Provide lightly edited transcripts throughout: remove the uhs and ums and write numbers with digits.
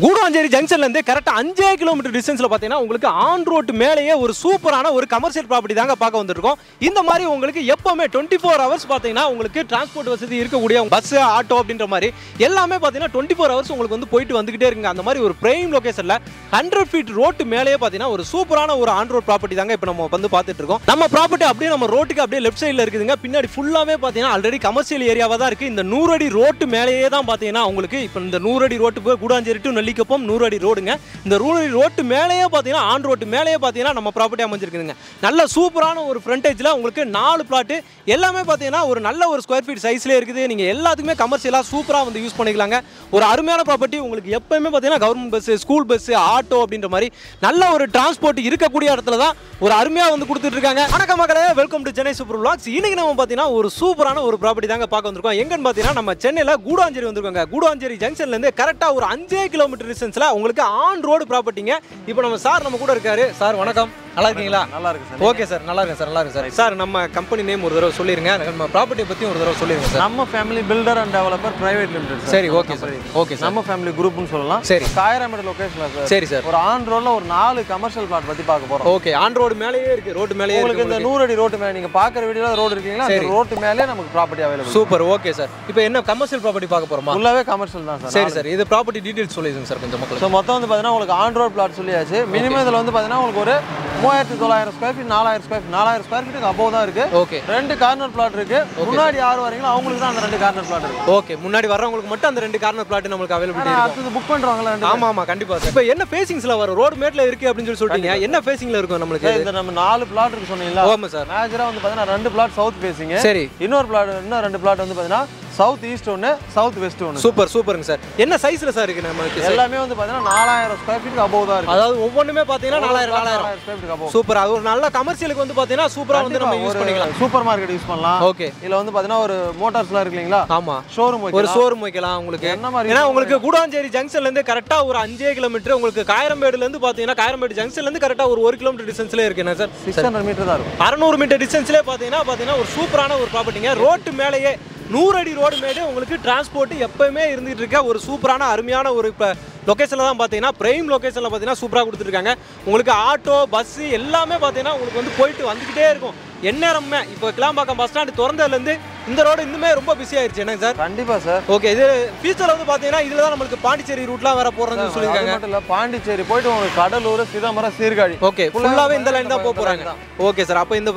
கூடுவாஞ்சேரி ஜங்ஷன்ல இருந்து கரெக்டா 5 கிலோமீட்டர் டிஸ்டன்ஸ்ல பாத்தீங்கன்னா உங்களுக்கு ஆன் ரோட் மேலேயே ஒரு சூப்பரான ஒரு கமர்ஷியல் ப்ராப்பர்ட்டி தாங்க பார்க்க வந்திருக்கோம். இந்த மாதிரி உங்களுக்கு எப்பவுமே 24 ஹவர்ஸ் பாத்தீங்கன்னா உங்களுக்கு டிரான்ஸ்போர்ட் வசதி இருக்கக்கூடிய பஸ் ஆட்டோ அப்படின்ற மாதிரி எல்லாமே பாத்தீங்கன்னா 24 ஹவர்ஸ் உங்களுக்கு வந்து போயிட்டு வந்துகிட்டே இருக்குங்க. அந்த மாதிரி ஒரு பிரைம் லொகேஷன்ல 100 ஃபீட் ரோட்டு மேலேயே பாத்தீங்கன்னா ஒரு சூப்பரான ஒரு ஆன் ரோட் ப்ராப்பர்ட்டி தாங்க இப்போ நம்ம வந்து பார்த்துட்டு இருக்கோம். நம்ம ப்ராப்பர்ட்டி அப்படியே நம்ம ரோட்டுக்கு அப்படியே லெஃப்ட் சைடுல இருக்குதுங்க. பின்னாடி ஃபுல்லாவே பாத்தீங்கன்னா ஆல்ரெடி கமர்ஷியல் ஏரியாவா தான் இருக்கு. இந்த 100 அடி ரோட்டு மேலேயே தான் பாத்தீங்கன்னா உங்களுக்கு இப்போ இந்த 100 அடி ரோட்டு போய் கூடுவாஞ்சேரி டு நெல்லிக்குப்பம் 100 அடி ரோடுங்க. இந்த 100 அடி ரோட்டு மேலேயே பாத்தீங்கன்னா ஆன் ரோட்டு மேலேயே பாத்தீங்கன்னா நம்ம ப்ராப்பர்ட்டி அமைஞ்சிருக்குதுங்க. நல்ல சூப்பரான ஒரு ஃப்ரண்டேஜ்ல உங்களுக்கு 4 பிளாட் எல்லாமே பாத்தீங்கன்னா ஒரு நல்ல ஒரு ஸ்கொயர் ஃபீட் சைஸ்ல இருக்குது. நீங்க எல்லாத்துக்குமே கமர்ஷியலா சூப்பரா வந்து யூஸ் பண்ணிக்கலாங்க. ஒரு அருமையான ப்ராப்பர்ட்டி. உங்களுக்கு எப்பவுமே பாத்தீங்கன்னா government bus, school bus, auto அப்படின்ற மாதிரி நல்ல ஒரு டிரான்ஸ்போர்ட் இருக்கக்கூடிய இடத்துல தான் ஒரு அருமையா வந்து கொடுத்துட்டு இருக்காங்க. வணக்கம் மக்களே, welcome to Chennai super vlogs. இன்னைக்கு நம்ம பாத்தீங்கன்னா ஒரு சூப்பரான ஒரு ப்ராப்பர்ட்டி தாங்க பார்க்க வந்திருக்கோம். எங்கன்னு பாத்தீங்கன்னா நம்ம சென்னையில கூடுவாஞ்சேரி வந்திருக்கோங்க. கூடுவாஞ்சேரி ஜங்ஷன்ல இருந்து கரெக்டா ஒரு 5 கிலோமீட்டர் டிஸ்டன்ஸ்ல உங்களுக்கு ஆன் ரோடு ப்ராப்பர்ட்டிங்க. இப்போ நம்ம சார் நம்ம கூட இருக்காரு. சார் வணக்கம், நல்லா இருக்கீங்களா? நல்லா இருக்கு சார். ஓகே சார், நல்லா இருக்கு சார், நல்லா இருக்கு சார். சார் நம்ம கம்பெனி நேம் ஒரு தடவை சொல்லிருங்க, நம்ம ப்ராப்பர்ட்டியை பத்தி ஒரு தடவை சொல்லிருங்க சார். நம்ம family filter and developer private limited sir. சரி, ஓகே சார். ஓகே சார், நம்ம ஃபேமிலி குரூப்னு சொல்லலாம். சரி, காயராமேடு லொகேஷன்ல சார். சரி சார். ஒரு ஆன் ரோட்ல ஒரு 4 கமர்ஷியல் பிளாட் பத்தி பார்க்க போறோம். ஓகே, ஆன் ரோடு மேலேயே இருக்கு, ரோட் மேலேயே உங்களுக்கு இருக்கு. இந்த 100 அடி ரோட் மேல நீங்க பாக்குற வீடியோல ரோட் இருக்கீங்களா, அந்த ரோட் மேலே நமக்கு property available. Super, okay sir. இப்போ என்ன கமர்ஷியல் ப்ராப்பர்ட்டி பார்க்க போறோமா? ஃபுல்லாவே கமர்ஷியல் தான் சார். சரி சார், இது ப்ராப்பர்ட்டி டீடைல்ஸ் சொல்லிடுங்க சார் கொஞ்சம் மக்களுக்கு. ஸோ மொத்தம் வந்து பாத்தீங்கன்னா உங்களுக்கு ஆன் ரோட் பிளாட் சொல்லியாச்சு. மினிமம் இதுல வந்து பாத்தீங்கன்னா உங்களுக்கு ஒரு 3900 ஸ்கொயர் ஃபீட், 4000 ஸ்கொயர் ஃபீட்டுக்கு அபோவ் தான் இருக்கு. ஓகே, 2 கார்னர் பிளாட் இருக்கு. முன்னாடி யார் வரீங்களோ அவங்களுக்கு தான் அந்த 2 கார்னர் பிளாட் இருக்கு. ஓகே, முன்னாடி வர்றவங்களுக்கு மட்டும் அந்த 2 கார்னர் பிளாட் நமக்கு அவைலபிலிட்டி இருக்கு. அடுத்து புக் பண்றவங்களா? ஆமா ஆமா, கண்டிப்பா சார். இப்போ என்ன ஃபேசிங்ஸ்ல வரும்? ரோட் மேட்ல இருக்கு அப்படின்னு சொல்லிட்டீங்க. என்ன ஃபேசிங்ல இருக்கும் நமக்கு? இந்த நம்ம 4 பிளாட் இருக்கு சொன்னீங்களா? ஆமா சார். மேஜரா வந்து பாத்தீங்கன்னா 2 பிளாட் சவுத் ஃபேசிங். சரி, இன்னும் 2 பிளாட் வந்து பாத்தீங்கன்னா சவுத் ஈஸ்ட் ஒன்னு, சவுத் வெஸ்ட் ஒன்னு. சூப்பர் சூப்பருங்க சார். என்ன சைஸ்ல சார் இருக்கு நமக்கு? எல்லாமே வந்து பாத்தீங்கன்னா 4000 ஸ்கொயர் ஃபீட்டுக்கு அபோவ் தான் இருக்கு. அதாவது ஒவ்வொன்றுமே பாத்தீங்கன்னா 4000 ஸ்கொயர் ஃபீட்டுக்கு அபோவ். சூப்பர். அது ஒரு நல்ல கமர்ஷியலுக்கு வந்து பாத்தீங்கன்னா சூப்பரா வந்து நம்ம யூஸ் பண்ணிக்கலாம். சூப்பர் மார்க்கெட் யூஸ் பண்ணலாம். ஓகே, இதுல வந்து பாத்தீங்கன்னா ஒரு மோட்டார்ஸ்லாம் இருக்கு இல்லீங்களா? ஆமா, ஷோரூம் ஒரு ஷோரூம் வைக்கலாம் உங்களுக்கு. என்ன மாதிரி? ஏன்னா உங்களுக்கு கூடுவாஞ்சேரி ஜங்ஷன்ல இருந்து கரெக்டா ஒரு 5 கிலோமீட்டர், உங்களுக்கு காயரம்பேடுல இருந்து பாத்தீங்கன்னா காயரம்பேடு ஜங்ஷன்ல இருந்து கரெக்டா ஒரு 1 கிலோமீட்டர் டிஸ்டன்ஸ்ல இருக்கு. என்ன சார், 600 மீட்டர் தான் இருக்கும். 600 மீட்டர் டிஸ்டன்ஸ்ல பாத்தீங்கன்னா ஒரு சூப்பரான ஒரு ப்ராப்பர்ட்டிங்க. ரோட்டு மேலேயே 100 அடி ரோடு மேடு உங்களுக்கு டிரான்ஸ்போர்ட் எப்பவுமே இருந்துட்டு இருக்க ஒரு சூப்பரான அருமையான ஒரு லொகேஷன்ல தான் பாத்தீங்கன்னா பிரைம் லொகேஷன்ல பாத்தீங்கன்னா சூப்பரா கொடுத்துருக்காங்க. உங்களுக்கு ஆட்டோ, பஸ் எல்லாமே பாத்தீங்கன்னா உங்களுக்கு வந்து போயிட்டு வந்துகிட்டே இருக்கும் எந்நேரமே. இப்போ கிளாம்பாக்கம் பஸ் ஸ்டாண்ட் திறந்ததுல இருந்து இந்த ரோடு இன்னுமே ரொம்ப பிஸி ஆயிருச்சு. என்ன சார்? கண்டிப்பா சார். ஓகே, இது ஃபியூச்சர்ல வந்து பாத்தீங்கன்னா இதுல தான் நமக்கு பாண்டிச்சேரி ரூட்லாம் வேற போறதுன்னு சொல்லிருக்காங்க. மட்டும் இல்ல, பாண்டிச்சேரி போயிட்டு உங்களுக்கு கடலூர், சிதம்பரம், சீர்காழி. ஓகே, ஃபுல்லாவே இந்த லைன் தான் போறாங்க. Okay sir. அப்ப இந்த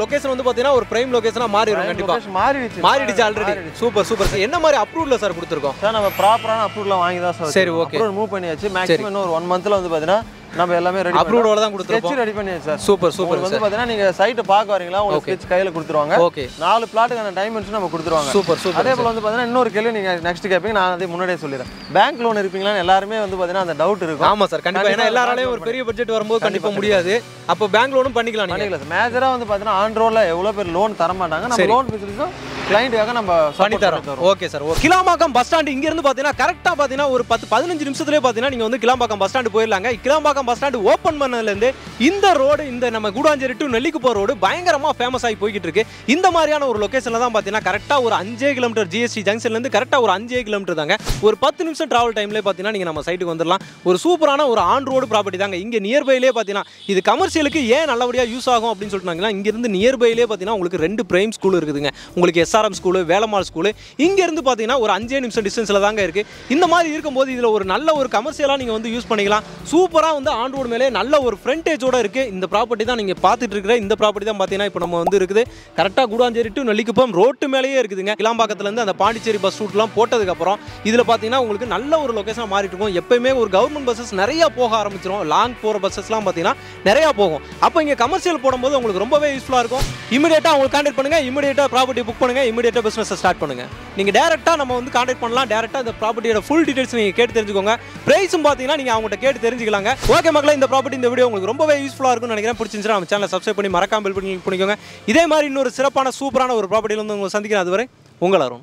லொகேஷன் வந்து பாத்தீங்கன்னா ஒரு பிரைம் லொகேஷனா மாறிடும். கண்டிப்பா மாறிடுச்சு ஆல்ரெடி. Super super sir. என்ன மாதிரி அப்ரூவல்ல சார் கொடுத்துருக்கோம் சார்? நம்ம ப்ராப்பரான அப்ரூவல் வாங்கி தான் சார். சரி, ஓகே, அப்ரூவல் மூவ் பண்ணியாச்சு. மேக்ஸிமம் இன்னும் ஒரு 1 மந்த்ல வந்து பாத்தீங்கன்னா நம்ம எல்லாமே ரெடி அப்ரூவலோட தான் கொடுத்துருக்கோம். ரெடி பண்ணியாச்சு சார். Super super. வந்து பாத்தீங்கன்னா நீங்க சைட் பார்க்க வரீங்களா, உங்களுக்கு ஸ்கெட்ச் கையில கொடுத்துருவாங்க. ஓகே, 4 பிளாட்டுக்கான டைமென்ஷன் நம்ம கொடுத்துருவாங்க. Super super. அதே போல வந்து பாத்தீங்கன்னா இன்னொரு கேள்வி நீங்க நெக்ஸ்ட் கேப்பீங்க, நான் அதை முன்னாடியே சொல்லிடுறேன். பேங்க் லோன் இருப்பீங்களான்னு எல்லாருமே வந்து பாத்தீங்கன்னா அந்த டவுட் இருக்கும். ஆமா சார், கண்டிப்பா. ஏன்னா எல்லாராலையும் ஒரு பெரிய பட்ஜெட் வரும்போது கண்டிப்பா முடியாது. அப்போ பேங்க் லோனும் பண்ணிக்கலாம். சார் மேஜரா வந்து பாத்தீங்கன்னா ஆன் ரோட்ல எவ்வளவு பேர் லோன் தர மாட்டாங்க. நம்ம லோன் ஃபெசிலிட்டிஸும் கிளையண்ட்டுக்காக நம்ம பண்ணி தரோம். Okay sir. Kilambakkam bus stand இங்க இருந்து பாத்தீங்கன்னா கரெக்டா பாத்தீங்கன்னா ஒரு 10-15 நிமிஷத்துலயே பாத்தீங்கன்னா நீங்க வந்து கிளாம்பாக்கம் பஸ் ஸ்டாண்ட் போயிடலாங்க. கிளாம்பாக்கம் பஸ் ஸ்டாண்ட் ஓபன் பண்ணதுல இருந்து இந்த ரோடு, இந்த நம்ம கூடுவாஞ்சேரி டு நெல்லிக்குப்பம் ரோடு பயங்கரமா ஃபேமஸ் ஆகி போய்கிட்டு இருக்கு. இந்த மாதிரியான ஒரு லொகேஷன்ல தான் பாத்தீங்கன்னா கரெக்டா ஒரு 5 கிலோமீட்டர் ஜிஎஸ்டி ஜங்ஷன்ல இருந்து கரெக்டா ஒரு 5 கிலோமீட்டர் தாங்க. ஒரு 10 நிமிஷம் டிராவல் டைம்ல பாத்தீங்கன்னா நீங்க நம்ம சைட்டுக்கு வந்துடலாம். ஒரு சூப்பரான ஒரு ஆன் ரோடு ப்ராப்பர்ட்டி தாங்க. இங்க நியர்பைலே பாத்தீங்கன்னா இது கமர்ஷியலுக்கு ஏன் நல்லபடியா யூஸ் ஆகும் அப்படின்னு சொல்லிட்டாங்கன்னா, இங்க இருந்து நியர்பைலே பாத்தீங்கன்னா உங்களுக்கு 2 பிரைம் ஸ்கூல் இருக்குதுங்க. உங்களுக்கு எஸ்ஆர்எம் ஸ்கூல், வேலம்மாள் ஸ்கூல். இங்க இருந்து பாத்தீங்கன்னா ஒரு 5 நிமிஷம் டிஸ்டன்ஸ்ல தாங்க இருக்கு. இந்த மாதிரி இருக்கும்போது இதுல ஒரு நல்ல ஒரு கமர்ஷியலா நீங்க வந்து யூஸ் பண்ணிக்கலாம். சூப்பரா வந்து ஆன் ரோடு மேலே நல்ல ஒரு ஃப்ரண்டேஜோட இருக்கு. இந்த ப்ராப்பர்ட்டி தான் நீங்க பாத்துட்டு இருக்கிற இந்த ப்ராப்பர்ட்டி தான் பாத்தீங்கன்னா இப்போ நம்ம வந்து இருக்குது கரெக்டா கூடுவாஞ்சேரி டு நெல்லிக்குப்பம் ரோட்டு மேலேயே இருக்குதுங்க. கிளாம்பாக்கத்துல இருந்து அந்த பாண்டிச்சேரி பஸ் ரூட்லாம் போட்டதுக்கு அப்புறம் இதுல பாத்தீங்கன்னா உங்களுக்கு நல்ல ஒரு லொகேஷனா மாறிட்டு இருக்கும். எப்பயுமே ஒரு கவர்மெண்ட் பஸ்ஸஸ் நிறைய போக ஆரம்பிச்சிரும். லாங் போற பஸ்ஸஸ்லாம் பாத்தீங்கன்னா நிறைய போகும். அப்போ இங்க கமர்ஷியல் போடும்போது உங்களுக்கு ரொம்பவே யூஸ்ஃபுல்லா இருக்கும். இமிடியேட்டா உங்களுக்கு கான்டாக்ட் பண்ணுங்க, இமிடியேட்டா ப்ராப்பர்ட்டி புக் பண்ணுங்க, இமிடியேட்டா பிசினஸ் ஸ்டார்ட் பண்ணுங்க. நீங்க டைரக்டா நம்ம வந்து கான்டாக்ட் பண்ணலாம். டைரக்டா இந்த ப்ராப்பர்ட்டியோட ஃபுல் டீடைல்ஸ் நீங்க கேட்டு தெரிஞ்சுக்கோங்க. பிரைஸும் பாத்தீங்கன்னா நீங்க அவங்ககிட்ட கேட்டு தெரிஞ்சுக்கலாங்க. ஓகே மக்களே, இந்த ப்ராப்பர்ட்டி இந்த வீடியோ உங்களுக்கு ரொம்பவே யூஸ்ஃபுல்லா இருக்கும்னு நினைக்கிறேன். பிடிச்சிருந்தா நம்ம சேனலை சப்ஸ்கிரைப் பண்ணி மறக்காம பெல் பட்டன் கிளிக் பண்ணிக்கோங்க. இதே மாதிரி இன்னொரு சிறப்பான சூப்பரான ஒரு ப்ராப்பர்ட்டில வந்து உங்களை சந்திக்கிறேன். அதுவரை உங்கள் அருண்.